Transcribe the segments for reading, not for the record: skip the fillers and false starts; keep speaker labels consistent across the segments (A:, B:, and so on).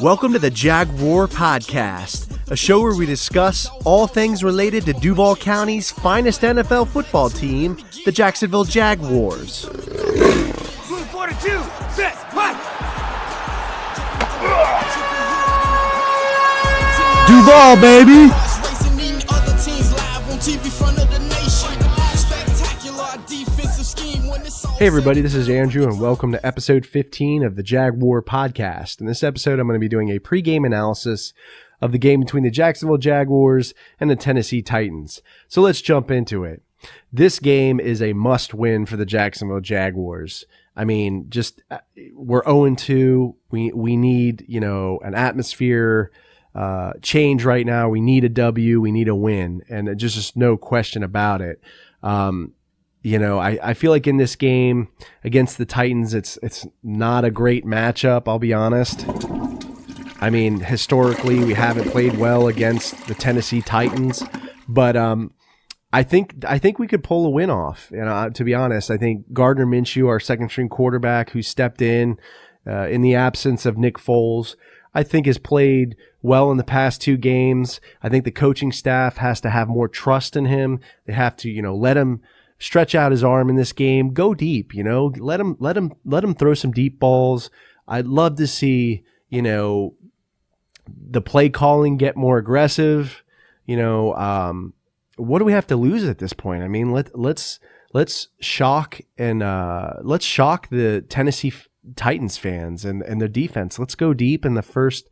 A: Welcome to the Jaguar Podcast, a show where we discuss all things related to Duval County's finest NFL football team, the Jacksonville Jaguars.
B: Blue 42, set, what?
A: Duval, baby! Hey everybody, this is Andrew and welcome to episode 15 of the Jaguar Podcast. In this episode, I'm going to be doing a pregame analysis of the game between the Jacksonville Jaguars and the Tennessee Titans. So let's jump into it. This game is a must-win for the Jacksonville Jaguars. I mean, we're 0-2. We need, an atmosphere change right now. We need a W. We need a win, and just no question about it. I feel like in this game against the Titans, it's not a great matchup, I'll be honest. I mean, historically, we haven't played well against the Tennessee Titans, but I think we could pull a win off. And to be honest, I think Gardner Minshew, our second-string quarterback who stepped in the absence of Nick Foles, I think has played well in the past two games. I think the coaching staff has to have more trust in him. They have to, let him stretch out his arm in this game, go deep, let him throw some deep balls. I'd love to see, the play calling get more aggressive. What do we have to lose at this point? I mean, let's shock the Tennessee Titans fans and their defense. Let's go deep in the first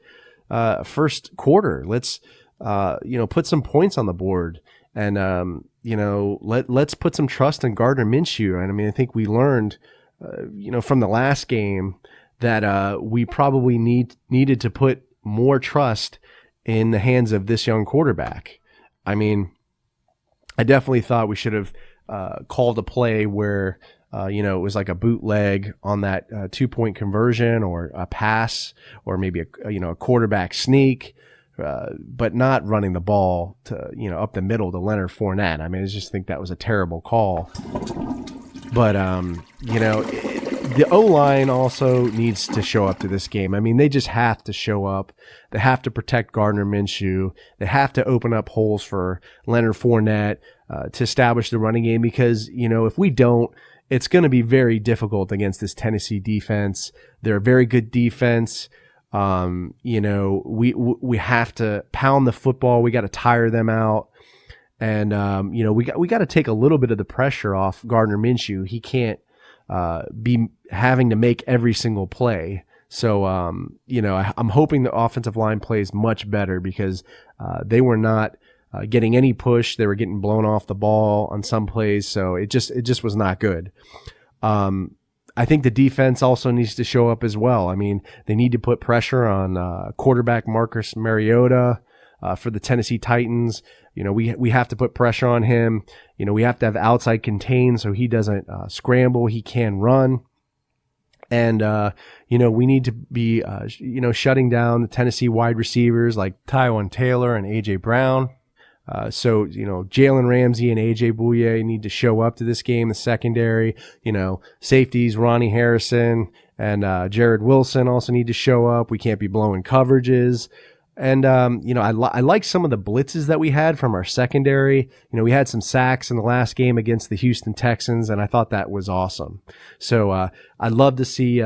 A: quarter. Let's put some points on the board. And, let's put some trust in Gardner Minshew. And I mean, I think we learned, from the last game that we probably needed to put more trust in the hands of this young quarterback. I mean, I definitely thought we should have called a play where, it was like a bootleg on that 2-point conversion or a pass or maybe a quarterback sneak. But not running the ball to, up the middle to Leonard Fournette. I mean, I just think that was a terrible call. But, the O-line also needs to show up to this game. I mean, they just have to show up. They have to protect Gardner Minshew. They have to open up holes for Leonard Fournette to establish the running game because, if we don't, it's going to be very difficult against this Tennessee defense. They're a very good defense. We have to pound the football. We got to tire them out. And, we got to take a little bit of the pressure off Gardner Minshew. He can't, be having to make every single play. So, I'm hoping the offensive line plays much better because, they were not, getting any push. They were getting blown off the ball on some plays. So it just was not good. I think the defense also needs to show up as well. I mean, they need to put pressure on quarterback Marcus Mariota for the Tennessee Titans. We have to put pressure on him. We have to have outside contain so he doesn't scramble. He can run. And, we need to be, shutting down the Tennessee wide receivers like Tywon Taylor and A.J. Brown. So, Jalen Ramsey and A.J. Bouye need to show up to this game. The secondary, safeties, Ronnie Harrison and Jared Wilson also need to show up. We can't be blowing coverages. And, I like some of the blitzes that we had from our secondary. We had some sacks in the last game against the Houston Texans, and I thought that was awesome. So I'd love to see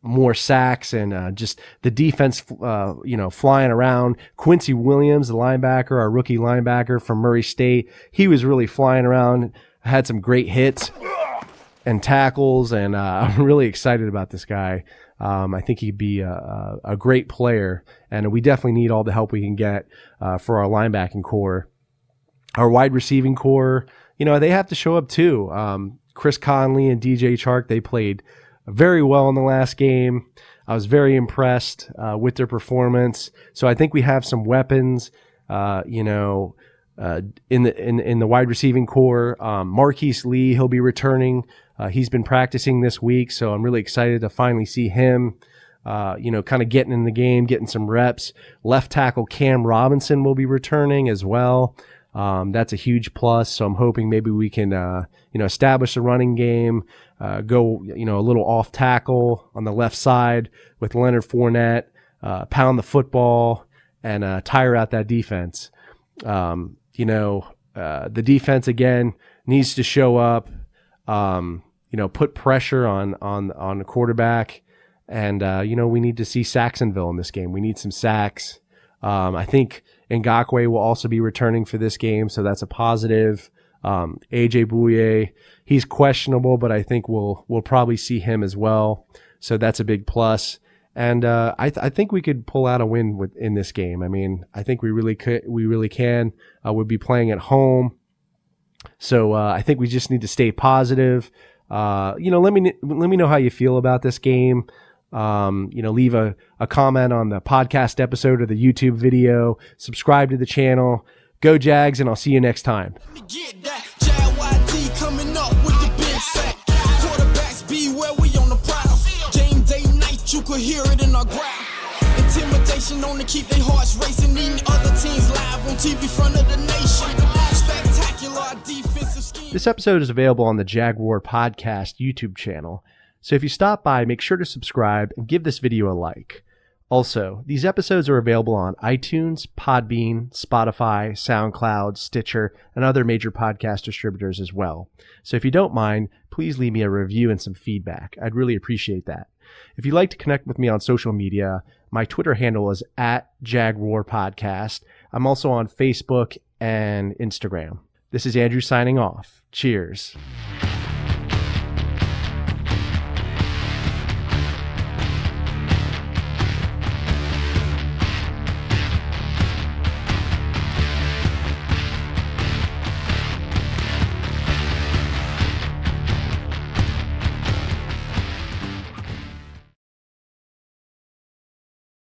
A: more sacks and just the defense, flying around. Quincy Williams, the linebacker, our rookie linebacker from Murray State, he was really flying around, had some great hits and tackles, and I'm really excited about this guy. I think he'd be a great player, and we definitely need all the help we can get for our linebacking core. Our wide receiving core, they have to show up too. Chris Conley and DJ Chark, they played very well in the last game. I was very impressed with their performance. So I think we have some weapons, in the wide receiving core. Marquise Lee, he'll be returning. He's been practicing this week, so I'm really excited to finally see him, kind of getting in the game, getting some reps. Left tackle Cam Robinson will be returning as well. That's a huge plus. So I'm hoping maybe we can, establish a running game, go, a little off tackle on the left side with Leonard Fournette. pound the football and tire out that defense. The defense again needs to show up, put pressure on the quarterback. And, we need to see Jacksonville in this game. We need some sacks. I think Ngakoue will also be returning for this game, so that's a positive. AJ Bouye, he's questionable, but I think we'll probably see him as well. So that's a big plus. And I think we could pull out a win in this game. I mean, I think we really could. We really can. We'll be playing at home, so I think we just need to stay positive. Let me know how you feel about this game. Leave a comment on the podcast episode or the YouTube video. Subscribe to the channel. Go Jags, and I'll see you next time.
B: Get that JYD coming up with the big sack. Quarterbacks beware, we on the prowl. Game day night, you could hear it in our growl. Intimidation on to keep their hearts racing. Eating other teams live on TV front of the nation. Spectacular defensive scheme.
A: This episode is available on the Jaguar Podcast YouTube channel. So if you stop by, make sure to subscribe and give this video a like. Also, these episodes are available on iTunes, Podbean, Spotify, SoundCloud, Stitcher, and other major podcast distributors as well. So if you don't mind, please leave me a review and some feedback. I'd really appreciate that. If you'd like to connect with me on social media, my Twitter handle is @JagWarPodcast. I'm also on Facebook and Instagram. This is Andrew signing off. Cheers.